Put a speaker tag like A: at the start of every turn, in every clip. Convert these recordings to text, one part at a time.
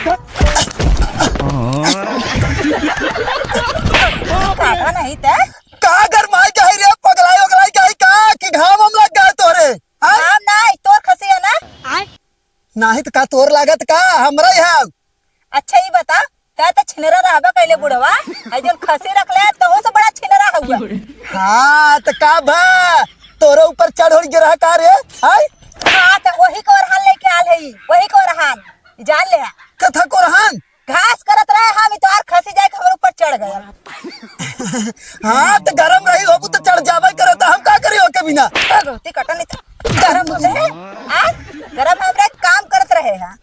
A: नहीं थे
B: का गरमाई गई रे पगलाई वगलाई गई का कि घाम हम लग गए तोरे
A: हम नहीं तोर खसी है ना
B: नहीं तो का तोर लागत का हमरा यहाँ
A: अच्छा ही बता का तो छिनरा रहबे कैले बुढ़वा आई जन खसी रख ले तो से बड़ा छिनरा हुआ।
B: हाँ तो का भा तोरे ऊपर चढ़ उड़ गिरा का रे हाय
A: हाँ तो वही को रहन लेके आल है वही को रहन जान ले
B: कथा को रहन
A: घास करत रहे हम तो आर खसी जाए हमर ऊपर चढ़ गया।
B: हाँ तो गरम रही हो तो चढ़ जावे करे तो हम का करी हो के बिना
A: रोटी कटन नहीं गरम होते आ गरम हमरे काम करत रहे हैं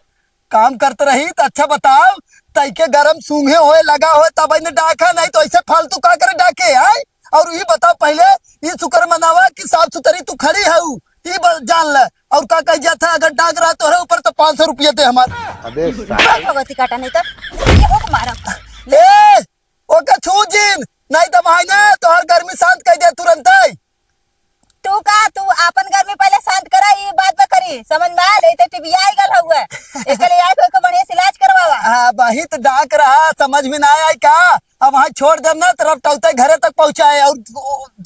B: काम करते रही तो अच्छा बताओ तैके गरम सूंघे होए लगा हो तब इन्हें डाका नहीं तो ऐसे फालतू का करे डाके आए और ये बताओ पहले ये शुक्र मनावा कि साफ सुथरी तू खड़ी है ये जान ले और का कह जाता अगर डाक रहा तो ऊपर तो 500 रुपये दे हमारे
A: अबे भगवती काटा नहीं तो ये हो मारा
B: ए ओके छू जीन नहीं तो भाई ना तो हर गर्मी शांत कर दे तुरंत
A: तू का तू अपन गर्मी पहले शांत करा ये बात में करी समझ में आ रही थे टीवी आई गल हुआ एकले आए को बढ़िया से इलाज करवावा।
B: हां वही तो डाक रहा समझ में ना आई का अब वहां छोड़ दे ना तरफ टौते घरे तक पहुंचाए और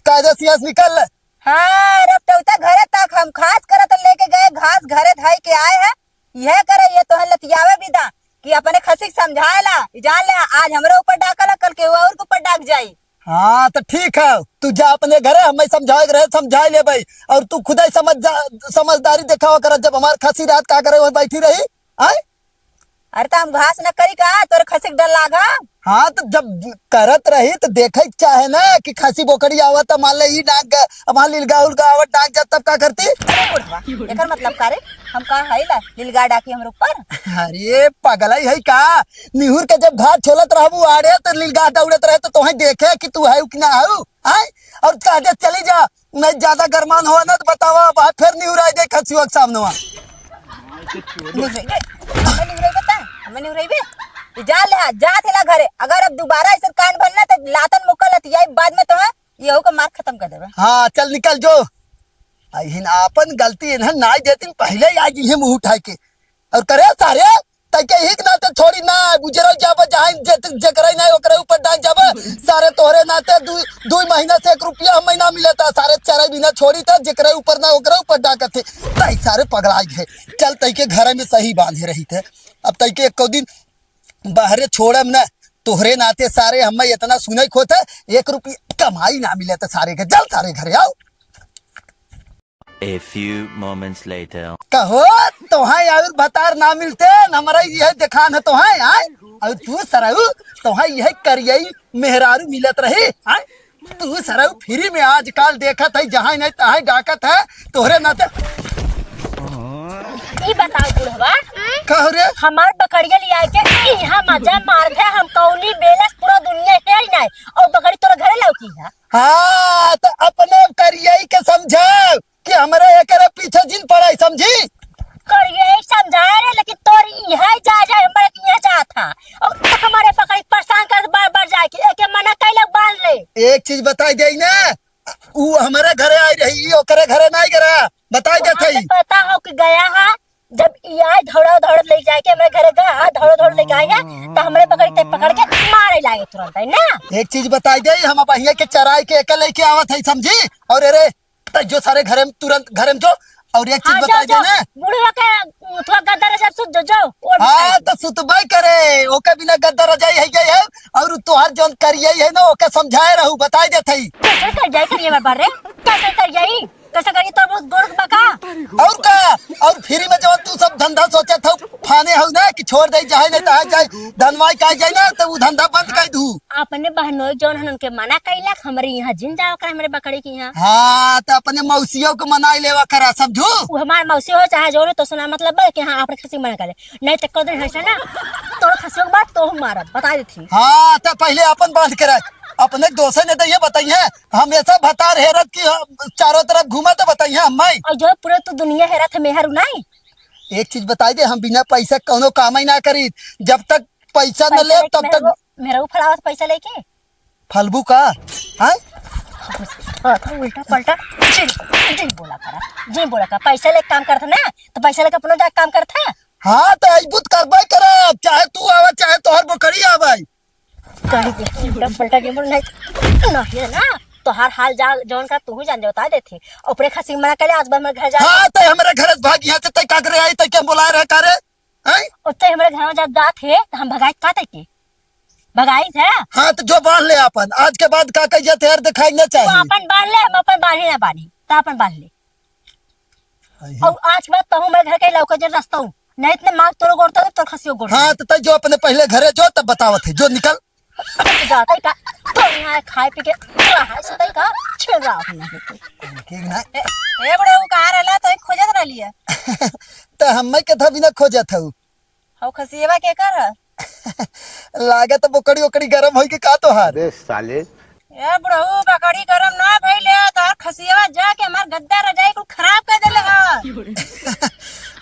B: कायदे से निकल।
A: हाँ रफ्टौता घरे तक हम खास करत लेके गए घास घरे धाई के आए हैं यह करे ये तो लतियावे विदा कि अपने खसी समझाएला जान ले आज हमरे ऊपर डाकला कल के और ऊपर डाक जाई।
B: हाँ तो ठीक है तू जा अपने घरे हमें समझाए रहे समझाए ले भाई और तू खुद ही समझदारी दिखावा कर जब हमारे खसी रात का करे वो बैठी रही आए
A: अरे तो हम घास न करी का तोरे खसी डर लागा।
B: हाँ तो जब करत रही तो देखे चाहे ना कि खसी बोकड़ी आवत मान ले डाक हमारे लीलगा उलगा आवत डाक जा तब का करती
A: एकर मतलब का रे हम का है ला लीलगा डाकी हमरे ऊपर।
B: अरे पगला है का निहुर के जब घाट छोलत रहबू आड़े तो लीलगा उड़त रहे तो तुम्हें देखे कि तू है कि ना है आए और कहे चली जा नहीं ज्यादा गरमान हो ना तो बतावा बात फिर निहुर आई दे खसी वक्त सामने
A: जा ले जा थेला घरे अगर अब दोबारा ऐसा कान भरना तो लातन मुकल यही बाद में तो है ये का मार खत्म कर देबे।
B: हाँ चल निकल जो हिन अपन गलती इन्हें ना देती पहले ही आज ये मुंह उठा के और करे सारे तके हिक ना तो छोड़ी ना गुजर जाब जहां जकरे ना ओकरे ऊपर डाक जाब सारे तोहरे नाते 2 महीना से 1 रुपया महीना मिलता सारे चारे बिना छोड़ी था जकरे ऊपर ना ओकरे ऊपर डाकत थे तई सारे पगड़ाई है चल तई के घर में सही बांधे रही थे अब तई के एक दिन बाहरे छोड़म ना तोहरे नाते सारे हमें इतना सुने खोते 1 रुपया कमाई ना मिले तो सारे के जल सारे घरे आओ।
C: A few moments later.
B: कहो तो है और बतार ना मिलते हमारा यह दिखान है तो है आए और तू सरऊ तो है यह करियई मेहरारू मिलत रही आए तू सरऊ फ्री में आजकल देखत है जहां नहीं तहां डाकत है तोहरे नाते
D: ई बताओ बुढ़वा
B: कहो रे
D: हमार बकरिया लिया के यहाँ मजा मार दे हम कौली बेलस पूरा दुनिया हेल नहीं और बकरी तोरा घरे लौकी है।
B: हाँ तो अपने करियई के समझाओ कि हमारे एकरे पीछे जिन पड़ा समझी
D: कर यही समझाए रे लेकिन तोर यही जा हमारे यहाँ जा था और हमारे पकड़ी परेशान कर बार बार जाए कि एक मना कैले बांध ले।
B: एक चीज बताई दे ना वो हमारे घरे आई रही ओकरे घरे नहीं गरा बताई देते ही
D: पता हो कि गया है जब ये धड़ ले जाए के हमारे घरे गया धड़ ले जाएगा तो हमारे पकड़ के मारे लागे तुरंत है ना।
B: एक चीज बताई दे हम बहिया के चराई के अकेले के आवत है समझी और अरे जो सारे घरे में तुरंत घरे में जो और एक चीज बताई दे ना
D: बुढ़वा के थोड़ा गद्दा सब सुत जाओ
B: हाँ तो सुतबे करे ओके बिना गद्दा रजाई है गई है और तोहार जोन करिए है ना ओके समझाए रहू बताई देते ही
D: कैसे कर जाए करिए बार रे कैसे कर जाई कैसे करिए तो बहुत गोरख बका
B: और का और फ्री में जब तू सब धंधा सोचा था फाने हो ना कि छोड़ दे जाए नहीं तो जाए धनवाई का जाए ना तो वो धंधा बंद कर दू
D: अपने बहनों जोन हन के मना कैलक हमारे यहाँ जिन जाओ कर हमारे बकरी के यहाँ।
B: हाँ तो अपने मौसियों को मनाई लेवा करा समझू
D: वो हमारे मौसी हो चाहे जोड़े तो सुना मतलब है कि हाँ आपने खसी मना करे नहीं तो कर दे ना तो खसियों के बाद तो मारा बता देती।
B: हाँ तो पहले अपन बांध के रख अपने दोस्त ने तो ये बताइए हमेशा भतार हेरत की चारों तरफ घूमा तो बताइए हमारी
D: और जो पूरे तो दुनिया हेरत है मेहरू नहीं।
B: एक चीज बताई दे हम बिना पैसा कोनो काम ही ना करी जब तक पैसा न ले तब तक
D: मेरा फलावत पैसा लेके
B: फलबू का है
D: उल्टा पलटा जी बोला करा पैसा लेके काम करता ना तो पैसा लेके अपना जाके काम करता
B: हाँ तो अजबूत करबे करब, चाहे तू आवे चाहे तोहर बकरी आवे।
D: कहीं देखी उल्टा पलटा के बोल नहीं है ना तो हर हाल जा जौन का तू जान बता देती ऊपरे खसी मना करे आज बार मेरे घर जा
B: हाँ तो हमरे घर भाग यहाँ से तय का करे आई तय के बुला रहे करे हैं?
D: उतने हमारे घर में जब जात है तो हम भगाई का तक के भगाई थे
B: हाँ तो जो बांध ले अपन, आज के बाद का कहिए थे दिखाई न
D: तो
B: चाहिए।
D: अपन बांध ले हम अपन बांधी ना बांधी तो अपन बांध ले और आज बात तो हूँ मेरे घर के लौका जर रास्ता हूँ नहीं इतने मार तोड़ गोड़ता तो खसियो गोड़
B: हाँ तो तय जो अपने पहले घरे जो तब बतावत है जो निकल।
D: जाता ही का तो यहाँ खाए पी के रहा सताई का छिड़ रहा हूँ
B: ठीक ना
A: ए बड़े वो कहाँ रहला तो खोजत रहली है।
B: तो हमें के था बिना खोजत हूँ।
A: हौ खसियवा के कर
B: लागत बकड़ी ओकड़ी गरम होई के का तोहार।
E: अबे साले
A: ए बड़हू बकरी गरम ना भइले तार खसियवा जाके हमार गद्दा रजाई को खराब कर देले हा।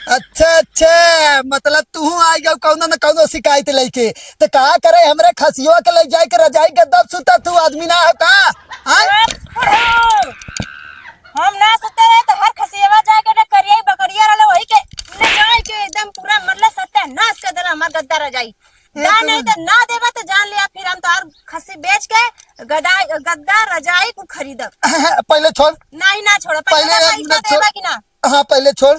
B: अच्छा अच्छा मतलब तू आ गया कौनो न कौनो शिकायत लेके तो का करे हमरे खसियो के ले जाए के रजाई गद्दा सुता तू आदमी ना हो का हाँ?
A: ए बड़हू, हम ना सुते रहे तो हर खसियवा जाके ना करिए बकरिया रहले वही के ले जाए के एकदम पूरा मतलब सत्यानाश कर देला हमार गद्दा रजाई। ना नहीं तो ना देबा तो जान लिया फिर हम तार खसी बेच के गद्दा रजाई को खरीदब।
B: पहले छोड़
A: नहीं ना छोड़ो
B: पहले
A: पहले
B: एक
A: पैसा
B: मिनट छोड़।
A: देबा कि ना।
B: हाँ पहले छोड़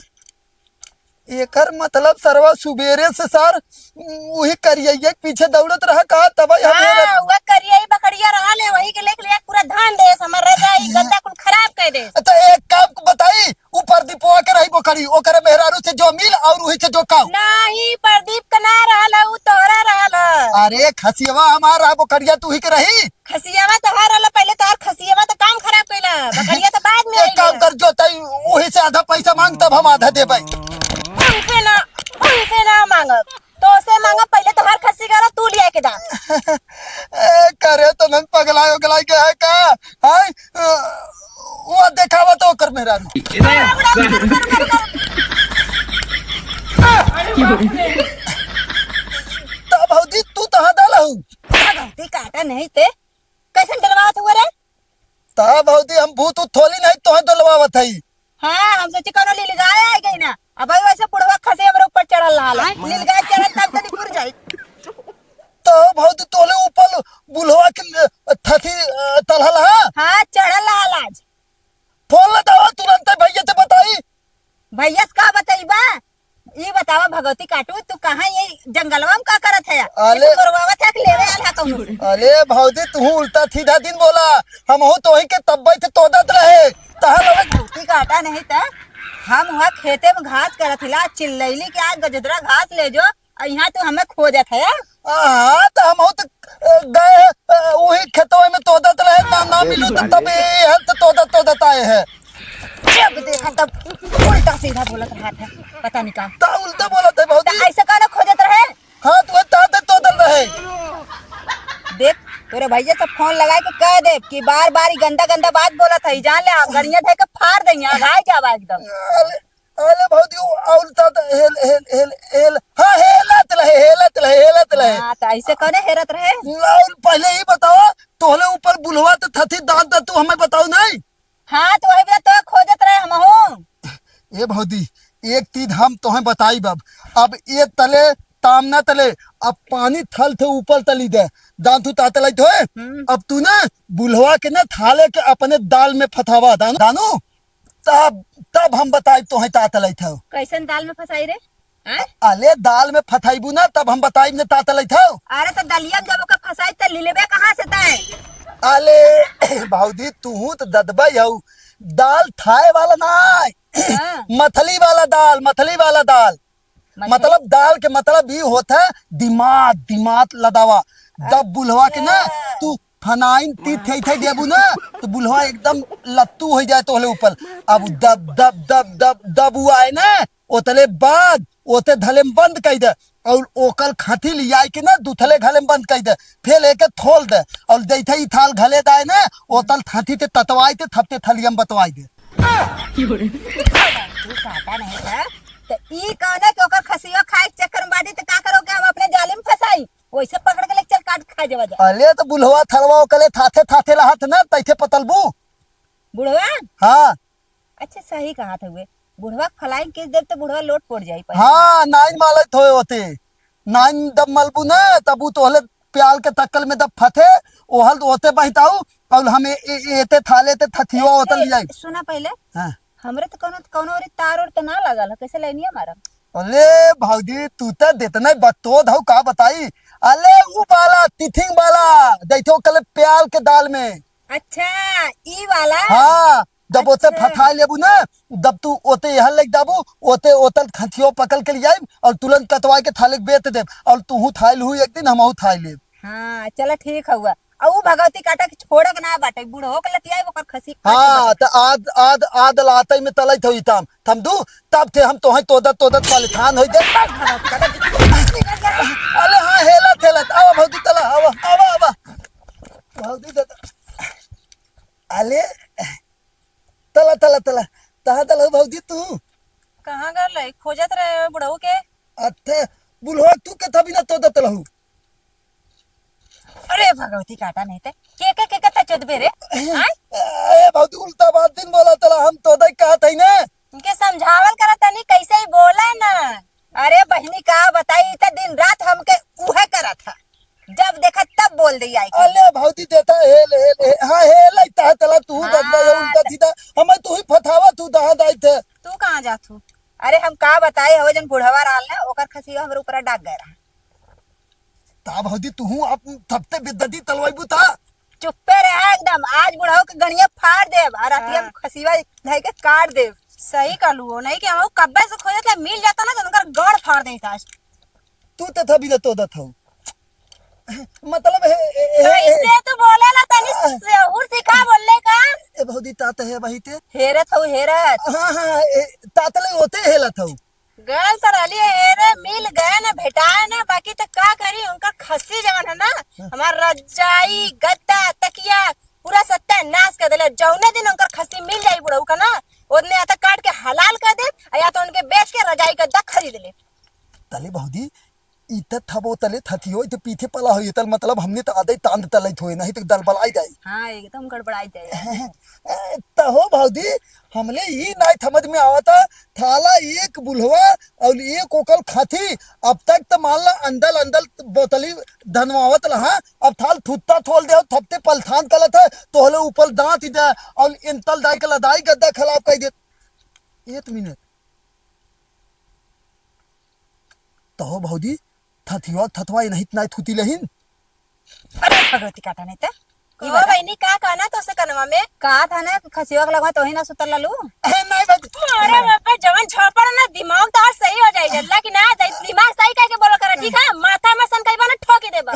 B: एकर मतलब सरवा सुबेरे से सर वही करिए पीछे दौड़त रहा कहा तब
A: हाँ वह करिए बकरिया रहा ले वही के लेके पूरा धान दे हमार रजाई गद्दा कुल खराब कर दे।
B: तो एक काम को बताई ऊपर दीपवा के रही बकरी ओकरे मेहरारू से जो मिल और वही से जो काम
A: नहीं प्रदीप का ना रहला उ तोहरा रहला।
B: अरे खसियवा हमारा बकरिया तू ही के रही
A: खसियावा तो हर रहला पहले तार खसियावा तो काम खराब कइला बकरिया तो बाद में
B: एक काम कर जो तई वही से आधा पैसा मांग तब हम आधा देबै।
A: उनसे ना मांगब तो से मांगब पहले तो हर खसी का तू लिया के दा।
B: करे तो नन पगला उगलाई के है का हाय वो देखावा तो कर मेरा तब हौदी तू तहां डालहू
A: गलती काटा नहीं ते कैसे डलवात हुआ रे।
B: तब हौदी हम भूत थोली नहीं तो डलवावत हई।
A: हाँ हम सोचे कोनो लील गाय आ गई ना अब भाई वैसे बुढ़वा खसे हमरे ऊपर चढ़ल रहा लील गाय चढ़ल तब तनी पुर जाई।
B: तो भौदी तोले ऊपर बुलवा के थथी तलहल हा
A: हाँ चढ़ल रहा आज
B: फोन लगावा तुरंत भैया से बताई।
A: भैया से का बताइबा ये बतावा भगवती काटू तू कहाँ ये जंगलवा में का करत है
B: अरे
A: करवावत है कि लेवे आला कौनो।
B: अरे भौजी तू उल्टा सीधा दिन बोला हम हो तो ही के तब्बे से तोदत रहे तहां लगे
A: भगवती काटा नहीं था हम वहाँ खेते में घास करत हिला चिल्लैली के आज गजदरा घास ले जो यहाँ तू हमें खोजत है।
B: हाँ तो हम हो तो गए वही खेतों में तोदत रहे ना मिलू तो तब ये तो तोदत आए हैं
A: जब देखा तब उल्टा सीधा बोलत रहा था पता नहीं का
B: ता उल्टा बोलत है भौजी।
A: तो ऐसे का खोजत रहे।
B: हाँ तू ताते तोदल रहे
A: देख तोरे भैया से फोन लगा के कह दे कि बार बार गंदा गंदा बात बोलत है जान ले गड़िया धे के फाड़ देंगे आगाए जावा एकदम।
B: अरे भौजी उल्टा तो हेल हेल हेल हेल हाँ हेलत रहे
A: हाँ तो ऐसे कौन हेरत रहे।
B: और पहले ही बताओ तोहले ऊपर बुलवा तो थथी दांत तू हमें बताओ नहीं।
A: हाँ तो वही तो खोजत रहे हम हूँ।
B: ये भौजी एक चीज हम तुम्हें बताई अब ये तले ताम ना तले अब पानी थल थे ऊपर तली दे दांत उताते लाई तो अब तू ना बुलवा के ना थाले के अपने दाल में फथावा दानू तब हम बताई तो ताते लाई था
A: कैसन दाल में फंसाई रे।
B: अले दाल में फथाईबू ना तब हम बताई ने ताते लाई था।
A: अरे तो दलिया जब ओका फंसाई तो लीलेबे कहाँ से तय।
B: अले भाऊजी तू तो ददबा हऊ दाल थाए वाला ना मथली वाला दाल मतलब दाल के मतलब ये होता है दिमाग लदावा दब बुलवा के ना तू फनाइन ती थे देबू ना तो बुलवा एकदम लत्तू हो जाए तोहले ऊपर अब दब दब दब दब दब हुआ है ना ओतले बाद ओते धले में बंद कर दे और ओकल खाती लिया के ना दूथले घले में बंद कर दे फिर लेके थोल दे और जैसे ही थाल घले दाए ना ओतल थाती ते ततवाई ते थपते थलिया में बतवाई दे।
A: काटा नहीं था तो ई कहना कि ओकर खसिया खाए के चक्कर में बादी तो का करोगे हम अपने जाले में फंसाई वैसे पकड़ के ले चल काट खा जावा जा।
B: अरे तो बुलवा थलवा ओकले थाथे रहत ना तैथे पतलबू
A: बुढ़वा
B: हाँ
A: अच्छा सही कहा था वे बुढ़वा फलाइन किस देव तो बुढ़वा लोट पड़ जाई पहले।
B: हाँ नाइन मालत होए होते नाइन दब मलबू न तबू तोहले प्याल के तक्कल में दब फथे ओहल होते बहिताऊ और हमें एते थाले ते थथियो होतल
A: ए,
B: जाई।
A: सुना पहले
B: हाँ
A: हमरे तो कोनो और तार और तो ना लगल है, कैसे लाइनिया मारम।
B: अरे भौजी तू तो देतना बतो धौ का बताई। अले ऊ बाला तिथिंग बाला दैथो कल प्याल के दाल में।
A: अच्छा ई वाला।
B: हाँ जब ओते
A: अच्छा।
B: फथा लेबू ना जब तू ओते यहाँ लग दाबू ओते ओतल खथियो पकड़ के लिए और तुरंत कतवा के थाले के बेच दे और तू थाइल हुई एक दिन हमहू थाई लेब।
A: हाँ चला ठीक हुआ। और भगवती काटा के छोड़क ना बाटे बूढ़ो के लतिया ओकर खसी काट
B: हाँ तो आद आद आद लाते में तलैत होई तम थम दू तब थे हम तोहे तोदत तोदत वाले थान होई दे। अरे हाँ हेलत हेलत आवा भौजी तला आवा आवा आवा भौजी दादा अले तला तला तला तहा तला भौजी तू
A: कहां गल है खोजत रहे बुढ़ऊ के।
B: अथे बुलवा तू के तभी ना तोदत लहू।
A: अरे भगवती काटा नहीं थे के कता चोदबे रे।
B: ए भौजी उल्टा बात दिन बोला तला हम तोदई कहत हई ना।
A: इनके समझावल करा तनी कैसे ही बोला ना। अरे बहनी का बताई त दिन रात हमके उहे करा था जब देखा तब बोल दी आई।
B: अले भौजी देता हेल हेल हाँ हेल तहा तला तू
A: हाँ,
B: दबा उल्टा सीधा हमें तू ही फथावा तू दहा दाई थे।
A: तू कहां जाथू। अरे हम का बताई हो जन बुढ़वा रहल ना ओकर खसिया हमरे ऊपर डाक गए रहा।
B: ता भौजी तू हूँ आप थपते बिद्दती तलवाईबू ता।
A: चुप्पे रहा एकदम आज बुढ़ाओ के गणिया फाड़ देव और अतिया खसिवा धई के काट देव। सही कहलू हो नहीं कि हम कब्बे से खोजे थे मिल जाता ना तो उनका गड़ फाड़ देता।
B: तू तो थबी ना तो दत हो मतलब
A: इससे तू बोलेला तनी सहूर सिखा बोलने का।
B: ए भौजी तात है वही ते
A: हेरत हो हेरत।
B: हाँ हाँ तातले होते हेलत हो।
A: गल तो रली हेरे मिल गए ना भेटाए ना बाकी तो का करी उनका खस्सी जवन है ना हमार रजाई गद्दा तकिया पूरा सत्यानाश कर देले। जौने दिन उनका खस्सी मिल जाई बुढ़ऊ का ना ओदने या तो काट के हलाल कर दे या तो उनके बेच के रजाई गद्दा खरीद ले।
B: तले भौजी इत थबो तले थथियो इत पीछे पला हो तल मतलब हमने तो आदे तांद तलैत होए नहीं तो दल बलाई जाई।
A: हाँ एकदम गड़बड़ाई जाए।
B: तो हो भौजी हमले ही नहीं समझ में आवता थाला एक बुलवा और एक ओकल खाथी अब तक तो मान ला अंदल अंदल बोतली धनवावत रहा अब थाल थुत्ता थोल दे थपते पलथान कलत है तो हले ऊपर दांत दे और इंतल दाई के लदाई गद्दा खिलाफ कह दे। एक मिनट तो हो भौजी थथिवा थथवा नहीं इतना थुती लहिन।
A: अरे भगवती काटा नहीं थे ओ बहनी का कहना तो से कनवा में का था ना खसिवा के लगवा तो ही ना सुतल ललू।
B: नहीं भौजी
A: अरे बाबा जवन छोपड़ ना दिमाग तो और सही हो जाई जल्ला कि ना दिमाग सही कह के बोलो कर ठीक है माथा में सन कई बार ठोकी देबा।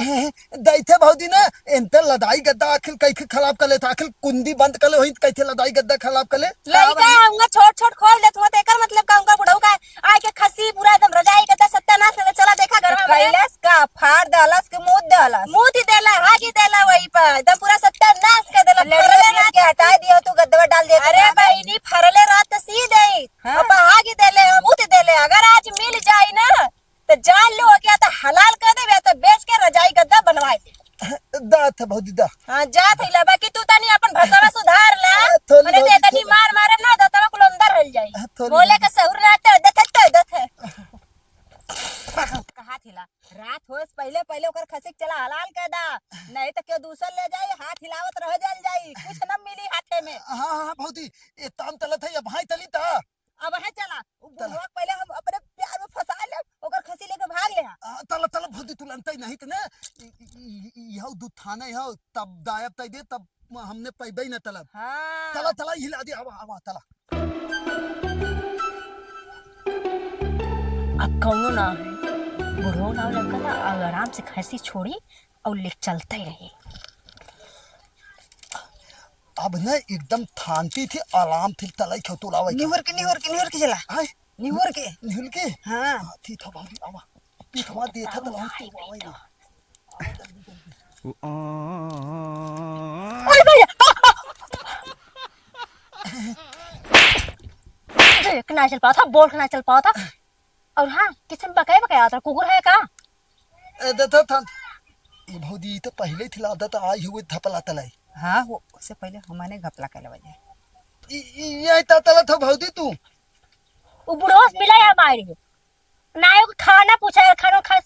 B: दैथे भौजी ना इंते लदाई गद्दा आखिर कैसे खराब कर ले आखिर कुंडी बंद कर ले होई कैसे लदाई गद्दा खराब कर ले।
A: लइका हमका छोट छोट खोल देत हो तेकर मतलब का उनका बुढ़ऊ का आए के खसी पूरा एकदम रजाई गद्दा सत्यानाश ले चला देखा घर में कैलाश का फाड़ दलस के मुंह देला हागी देला वही पर एकदम पूरा सत्यानाश कर देला। फरले रात के हटा दियो तू गद्दवा डाल दे। अरे बहनी फरले रात सी दई अब हागी देले मुंह देले अगर आज मिल जाई ना तो जान लो क्या तो हलाल कर दे या तो बेच के रजाई गद्दा बनवाई दे।
B: दात भौजी दा
A: हां जा थैला बाकी तू तनी अपन भाषा सुधार ला
B: थोड़ी
A: मने दे तनी मार मारे ना दतवा कुल अंदर रह जाई बोले के सहूर रात दथे कहा थिला रात होस पहले पहले ओकर खसिक चला हलाल कर दा नहीं तो क्यों दूसर ले जाई हाथ हिलावत रह जाई कुछ न मिली हाथे में।
B: हाँ हाँ भौजी ये ताम तलत है अब हाई तली ता
A: अब है चला बुढ़वा पहले हम अपने प्यार में फंसा ले ओकर खसी लेके भाग ले।
B: तला तला भौजी तुलंत नहीं तो ना यह दू थाना यह तब दायब तय दे तब हमने पैबे न तलब।
A: हां
B: तला तला हिला दे आवा आवा तला
D: अब कौनो ना है बुढ़ो ना लड़का ना आराम से खसी छोड़ी और ले चलता ही रही।
B: अब न एकदम थानती थी आराम थी तलाई खतु लावे
A: निहुर के चला
B: हाय
A: निहुर के
B: निहुल के
A: हां
B: थी था भाभी आवा पीठवा दे था तला तू आवे ना।
D: ओए भैया देख ना चल पाता बोल ना चल पाता और हाँ किसन बकाया बकाया आता कुकुर है का
B: देता था ये भौजी तो पहले थी लादा तो आई हुए धपला तलाई।
A: हाँ वो उससे पहले हमने घपला कर वजह
B: ये तला था भौजी तू
D: वो बुढ़ोस मिला है हमारे ना एगो खाना पूछा खाना खा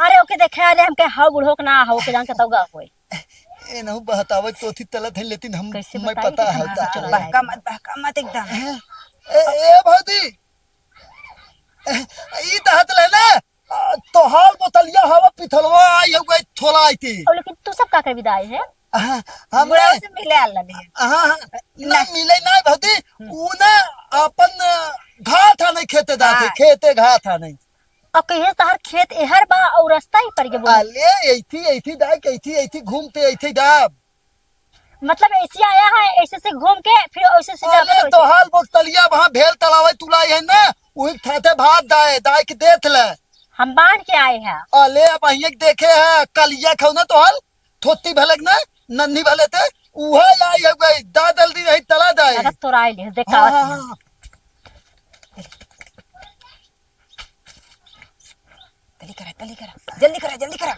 D: अरे ओके देखे अरे हमके हाउ बुढ़ो के ना हाउ के जान के तौगा होई
B: ए नहु बहतावे तो थी तलत है लेकिन हम
D: कैसे
B: मैं
D: बताई
B: पता
D: कि
B: है
D: कहाँ से चला
A: बहका मत एकदम।
B: ए भौजी ई तहत ले ना तो हाल बोतलिया हवा पिथलवा आई हो गई थोला आई थी
D: और लेकिन तू सब का कर विदाई है
B: हम
A: बुढ़ा से मिले अल्लाह ने।
B: हाँ ना मिले ना भौजी ऊ ना अपन घाट था नहीं खेते दाते खेते घाट था नहीं
D: और कहे तहर खेत एहर बा और रास्ता ही पर के बोल
B: अले ऐथी दाई ऐथी घूमते ऐथी दाब
D: मतलब ऐसे आया है ऐसे से घूम के फिर ऐसे से
B: अरे
D: जाकर
B: तो हाल बोतलिया वहां भेल तलावे तुलाई है ना वही खाते भात दाए के देख ले
D: हम बांध के आए हैं
B: अले अब अहिए के देखे है कलिया खौना तो हाल थोत्ती भलक ना नन्ही भले थे उहा आई हो गई दा जल्दी नहीं तला दाए
D: अगर तोरा ले देखा
B: हाँ
A: जल्दी करा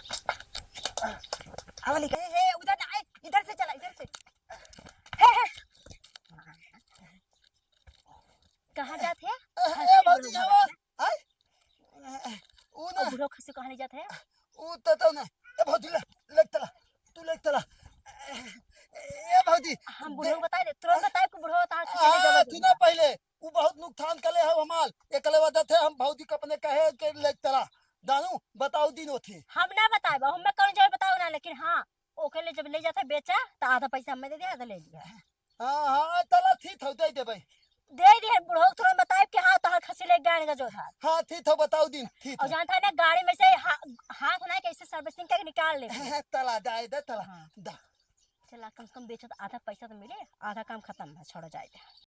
A: आवली हे उधर ना इधर से चला इधर से।
D: कहाँ जाते हैं
B: ए भौजी हवा आई ऊ ना
D: बुढ़ो खसी कहाँ ले जाते हैं
B: ऊ तो ना ए भौजी लेक तला तू लेक तला ए भौजी
D: हम बुढ़ो बताए दे तुरंत बताए कि बुढ़ो तार खसी ले
B: हाँ
D: जाओ
B: तू ना पहले ऊ बहुत नुकसान कले है हमाल एकले वजह थे हम भौजी को अपने कहे के लेक तला दानू बताओ दिन होथे
D: हम ना बताए हम मैं कौन जाए बताओ ना लेकिन हाँ ओके ले जब ले जाते बेचा तो आधा पैसा हमें दे दिया आधा ले लिया
B: हाँ तला थी थो दे देबे
D: दे दिए बुढ़ो तुरंत बताए कि हाँ तार खसी ले गाड़ी का जो था
B: हाँ थी थो बताओ दिन थी
D: और जानता है ना गाड़ी में से हाथ ना कैसे सर्विसिंग करके निकाल ले
B: तला जाए दे तला
D: हाँ।
B: दा
D: चला कम से कम बेचो तो आधा पैसा तो मिले आधा काम खत्म है छोड़ जाए